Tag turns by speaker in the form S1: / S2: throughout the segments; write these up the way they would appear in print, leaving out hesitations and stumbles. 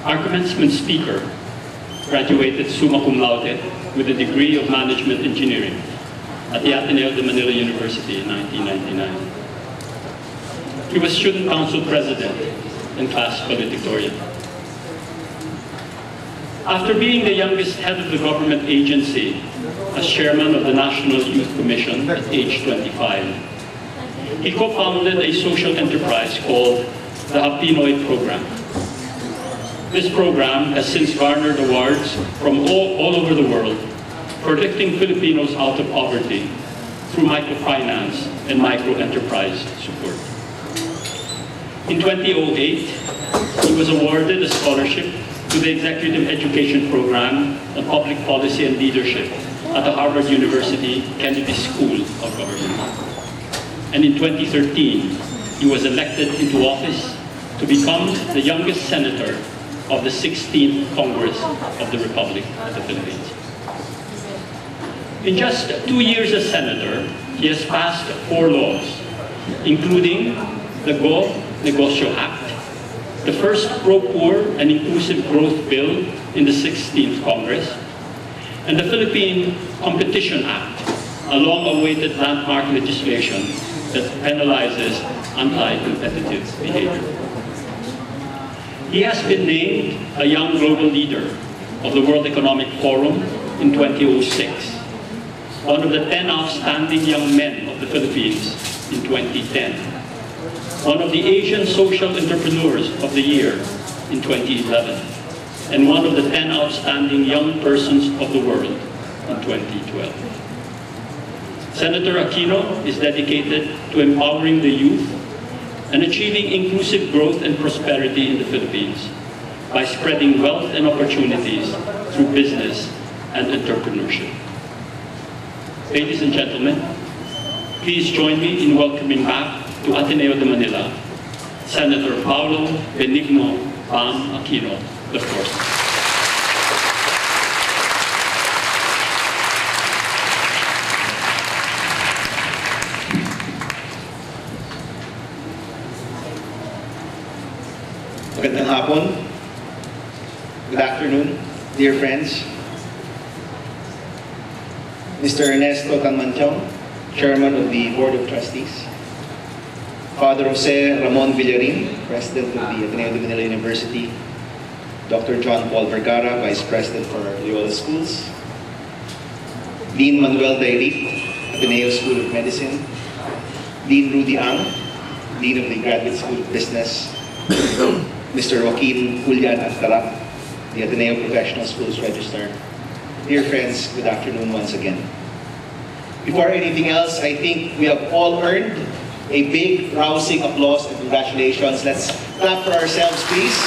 S1: Our commencement speaker graduated summa cum laude with a degree of management engineering at the Ateneo de Manila University in 1999. He was student council president and class valedictorian. After being the youngest head of the government agency as chairman of the National Youth Commission at age 25, he co-founded a social enterprise called the Aquino program. This program has since garnered awards from all over the world for lifting Filipinos out of poverty through microfinance and micro-enterprise support. In 2008, he was awarded a scholarship to the Executive Education Program on Public Policy and Leadership at the Harvard University Kennedy School of Government. And in 2013, he was elected into office to become the youngest senator of the 16th Congress of the Republic of the Philippines. In just 2 years as senator, he has passed 4 laws, including the Go Negosyo Act, the first pro-poor and inclusive growth bill in the 16th Congress, and the Philippine Competition Act, a long-awaited landmark legislation that penalizes anti-competitive behavior. He has been named a young global leader of the World Economic Forum in 2006, one of the 10 outstanding young men of the Philippines in 2010, one of the Asian Social Entrepreneurs of the Year in 2011, and one of the 10 outstanding young persons of the world in 2012. Senator Aquino is dedicated to empowering the youth and achieving inclusive growth and prosperity in the Philippines by spreading wealth and opportunities through business and entrepreneurship. Ladies and gentlemen, please join me in welcoming back to Ateneo de Manila, Senator Paulo Benigno Bam Aquino IV.
S2: Magandang hapon. Good afternoon, dear friends. Mr. Ernesto Tanmantiong, Chairman of the Board of Trustees. Father Jose Ramon Villarin, President of the Ateneo de Manila University. Dr. John Paul Vergara, Vice President for Loyola Schools. Dean Manuel Dairit, Ateneo School of Medicine. Dean Rudy Ang, Dean of the Graduate School of Business. Mr. Joaquin Julian Altarap, the Ateneo Professional Schools Registrar. Dear friends, good afternoon once again. Before anything else, I think we have all earned a big, rousing applause and congratulations. Let's clap for ourselves, please.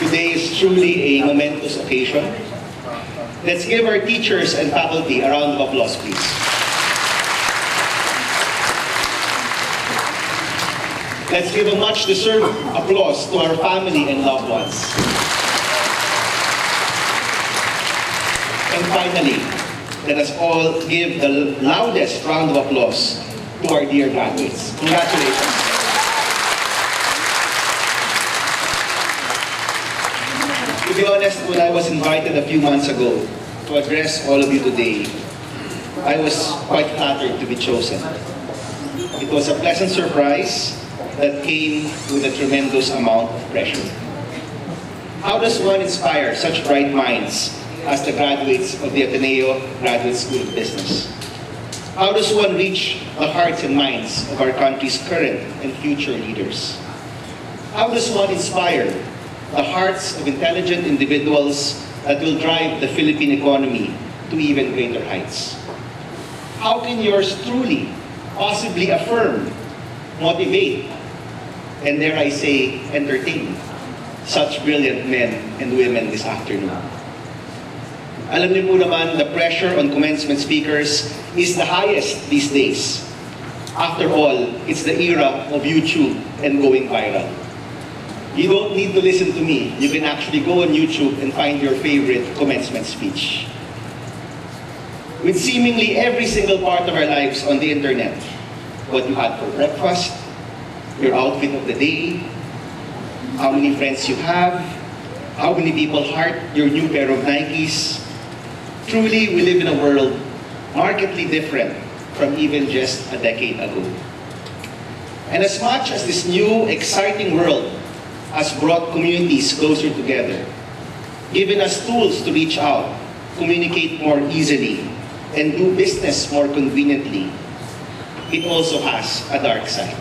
S2: Today is truly a momentous occasion. Let's give our teachers and faculty a round of applause, please. Let's give a much-deserved applause to our family and loved ones. And finally, let us all give the loudest round of applause to our dear graduates. Congratulations. To be honest, when I was invited a few months ago to address all of you today, I was quite flattered to be chosen. It was a pleasant surprise that came with a tremendous amount of pressure. How does one inspire such bright minds as the graduates of the Ateneo Graduate School of Business? How does one reach the hearts and minds of our country's current and future leaders? How does one inspire the hearts of intelligent individuals that will drive the Philippine economy to even greater heights? How can yours truly possibly affirm, motivate, and dare I say, entertain such brilliant men and women this afternoon? Alam niyo po naman, the pressure on commencement speakers is the highest these days. After all, it's the era of YouTube and going viral. You don't need to listen to me. You can actually go on YouTube and find your favorite commencement speech. With seemingly every single part of our lives on the internet, what you had for breakfast, your outfit of the day, how many friends you have, how many people heart your new pair of Nikes. Truly, we live in a world markedly different from even just a decade ago. And as much as this new, exciting world has brought communities closer together, given us tools to reach out, communicate more easily, and do business more conveniently, it also has a dark side.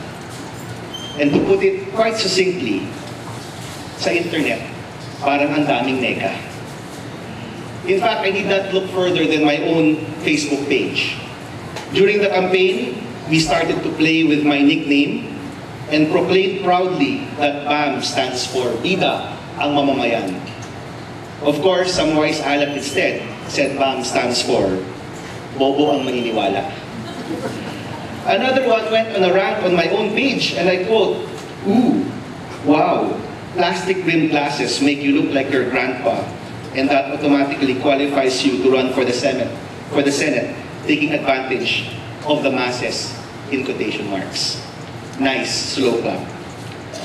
S2: And to put it quite succinctly, sa internet, parang ang daming nega. In fact, I need not look further than my own Facebook page. During the campaign, we started to play with my nickname and proclaimed proudly that BAM stands for Bida ang Mamamayan. Of course, some wise alat instead said BAM stands for Bobo ang Maniniwala. Another one went on a rant on my own page, and I quote, "Ooh, wow, plastic rimmed glasses make you look like your grandpa, and that automatically qualifies you to run for the Senate, taking advantage of the masses," in quotation marks. Nice, slow clap.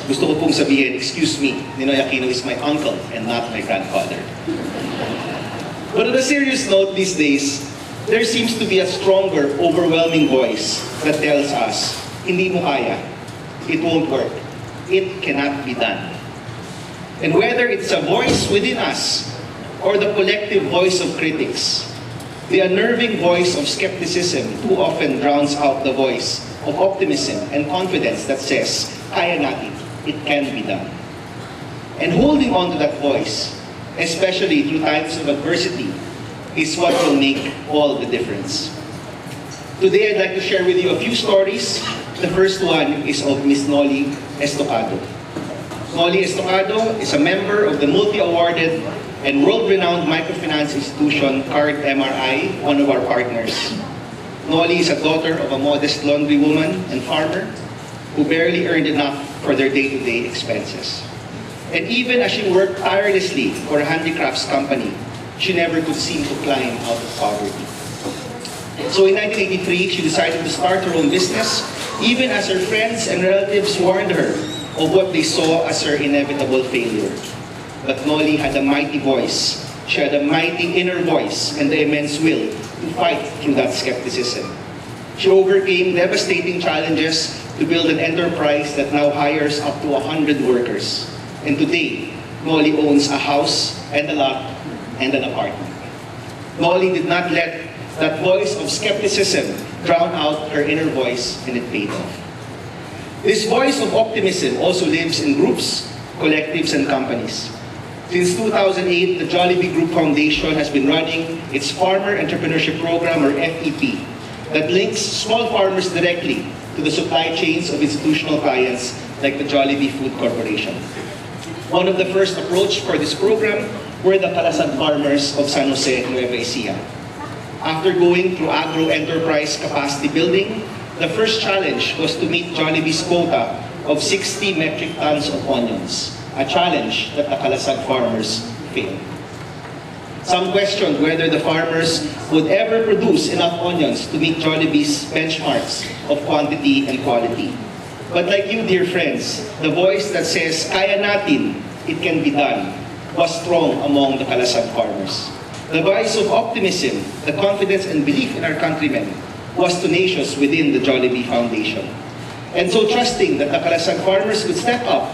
S2: Gusto ko pong sabihin, excuse me, Ninoy Aquino is my uncle and not my grandfather. But on a serious note these days, there seems to be a stronger, overwhelming voice that tells us, hindi mo kaya, it won't work, it cannot be done. And whether it's a voice within us or the collective voice of critics, the unnerving voice of skepticism too often drowns out the voice of optimism and confidence that says, kaya natin, it can be done. And holding on to that voice, especially through times of adversity, is what will make all the difference. Today, I'd like to share with you a few stories. The first one is of Miss Nolly Estocado. Nolly Estocado is a member of the multi-awarded and world-renowned microfinance institution, Card MRI, one of our partners. Nolly is a daughter of a modest laundry woman and farmer who barely earned enough for their day-to-day expenses. And even as she worked tirelessly for a handicrafts company, she never could seem to climb out of poverty. So in 1983, she decided to start her own business, even as her friends and relatives warned her of what they saw as her inevitable failure. But Nolly had a mighty voice. She had a mighty inner voice and the immense will to fight through that skepticism. She overcame devastating challenges to build an enterprise that now hires up to 100 workers. And today, Nolly owns a house and a lot and an apartment. Nolly did not let that voice of skepticism drown out her inner voice, and it paid off. This voice of optimism also lives in groups, collectives, and companies. Since 2008, the Jollibee Group Foundation has been running its Farmer Entrepreneurship Program, or FEP, that links small farmers directly to the supply chains of institutional clients like the Jollibee Food Corporation. One of the first approach for this program were the Kalasag farmers of San Jose, Nueva Ecija. After going through agro-enterprise capacity building, the first challenge was to meet Jollibee's quota of 60 metric tons of onions, a challenge that the Kalasag farmers failed. Some questioned whether the farmers would ever produce enough onions to meet Jollibee's benchmarks of quantity and quality. But like you, dear friends, the voice that says, kaya natin, it can be done, was strong among the Kalasag farmers. The voice of optimism, the confidence and belief in our countrymen was tenacious within the Jollibee Foundation. And so trusting that the Kalasag farmers would step up,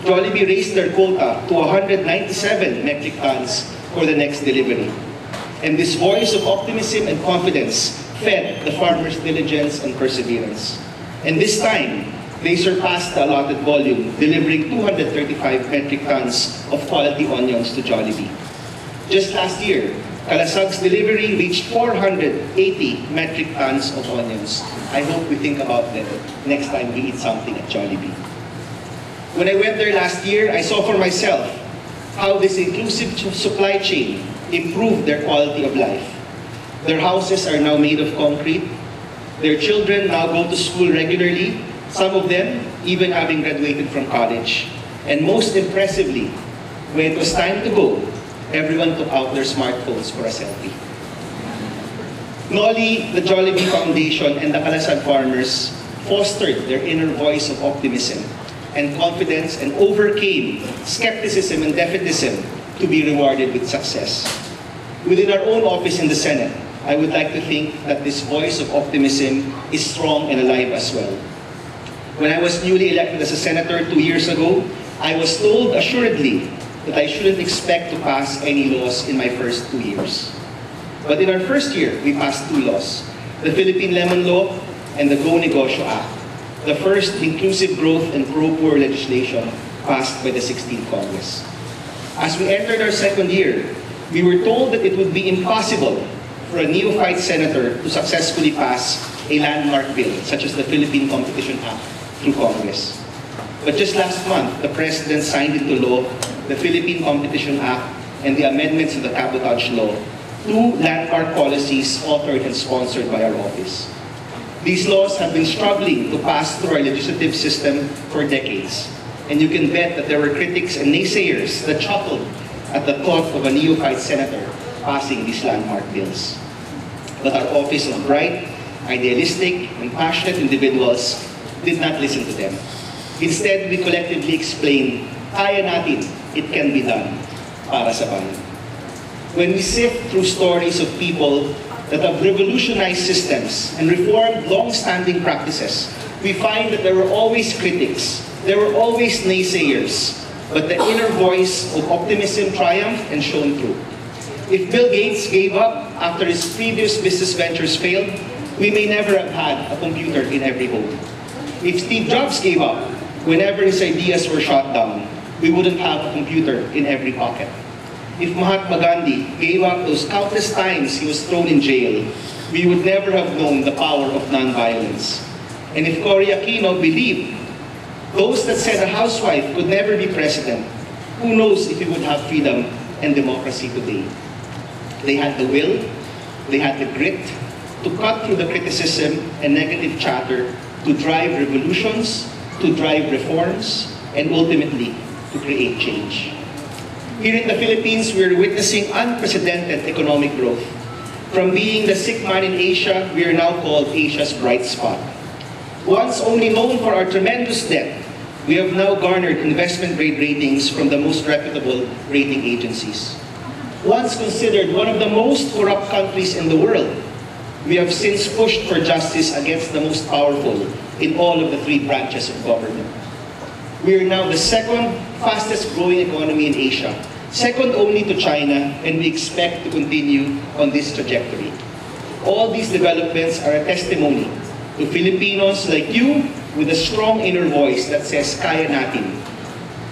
S2: Jollibee raised their quota to 197 metric tons for the next delivery. And this voice of optimism and confidence fed the farmers' diligence and perseverance. And this time, they surpassed the allotted volume, delivering 235 metric tons of quality onions to Jollibee. Just last year, Kalasag's delivery reached 480 metric tons of onions. I hope we think about that next time we eat something at Jollibee. When I went there last year, I saw for myself how this inclusive supply chain improved their quality of life. Their houses are now made of concrete. Their children now go to school regularly, some of them even having graduated from college. And most impressively, when it was time to go, everyone took out their smartphones for a selfie. Nolly, the Jollibee Foundation, and the Kalasag farmers fostered their inner voice of optimism and confidence and overcame skepticism and defeatism to be rewarded with success. Within our own office in the Senate, I would like to think that this voice of optimism is strong and alive as well. When I was newly elected as a senator 2 years ago, I was told assuredly that I shouldn't expect to pass any laws in my first 2 years. But in our first year, we passed 2 laws, the Philippine Lemon Law and the Go Negosyo Act, the first inclusive growth and pro-poor legislation passed by the 16th Congress. As we entered our second year, we were told that it would be impossible for a neophyte senator to successfully pass a landmark bill, such as the Philippine Competition Act, through Congress. But just last month, the President signed into law the Philippine Competition Act and the amendments to the Cabotage Law, 2 landmark policies authored and sponsored by our office. These laws have been struggling to pass through our legislative system for decades, and you can bet that there were critics and naysayers that chuckled at the thought of a neophyte senator passing these landmark bills. But our office of bright, idealistic, and passionate individuals did not listen to them. Instead, we collectively explained, kaya natin, it can be done, para sa bayan. When we sift through stories of people that have revolutionized systems and reformed long-standing practices, we find that there were always critics, there were always naysayers, but the inner voice of optimism triumphed and shone through. If Bill Gates gave up after his previous business ventures failed, we may never have had a computer in every home. If Steve Jobs gave up whenever his ideas were shot down, we wouldn't have a computer in every pocket. If Mahatma Gandhi gave up those countless times he was thrown in jail, we would never have known the power of nonviolence. And if Cory Aquino believed those that said a housewife could never be president, who knows if we would have freedom and democracy today. They had the will, they had the grit to cut through the criticism and negative chatter to drive revolutions, to drive reforms, and ultimately to create change. Here in the Philippines, we are witnessing unprecedented economic growth. From being the sick man in Asia, we are now called Asia's bright spot. Once only known for our tremendous debt, we have now garnered investment-grade ratings from the most reputable rating agencies. Once considered one of the most corrupt countries in the world, we have since pushed for justice against the most powerful in all of the 3 branches of government. We are now the second fastest growing economy in Asia, second only to China, and we expect to continue on this trajectory. All these developments are a testimony to Filipinos like you with a strong inner voice that says, kaya natin.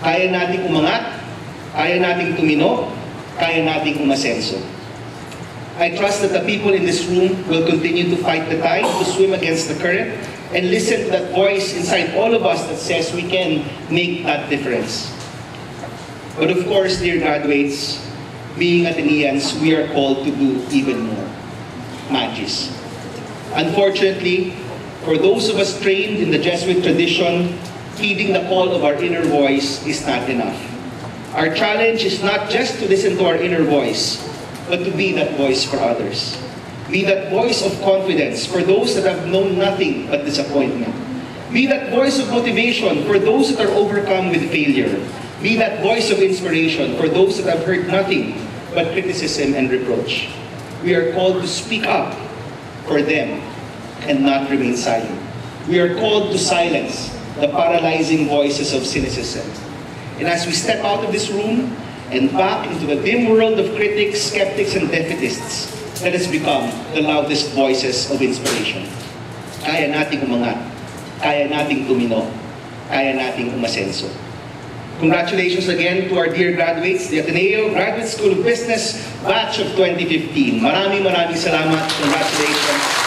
S2: Kaya nating umangat, kaya nating tumino, kaya nating umasenso. I trust that the people in this room will continue to fight the tide, to swim against the current, and listen to that voice inside all of us that says we can make that difference. But of course, dear graduates, being Ateneans, we are called to do even more. Magis. Unfortunately, for those of us trained in the Jesuit tradition, heeding the call of our inner voice is not enough. Our challenge is not just to listen to our inner voice, but to be that voice for others. Be that voice of confidence for those that have known nothing but disappointment. Be that voice of motivation for those that are overcome with failure. Be that voice of inspiration for those that have heard nothing but criticism and reproach. We are called to speak up for them and not remain silent. We are called to silence the paralyzing voices of cynicism. And as we step out of this room and back into the dim world of critics, skeptics, and defeatists, let us become the loudest voices of inspiration. Kaya nating umangat, kaya nating tumino, kaya nating umasenso. Congratulations again to our dear graduates, the Ateneo Graduate School of Business Batch of 2015. Maraming salamat. Congratulations.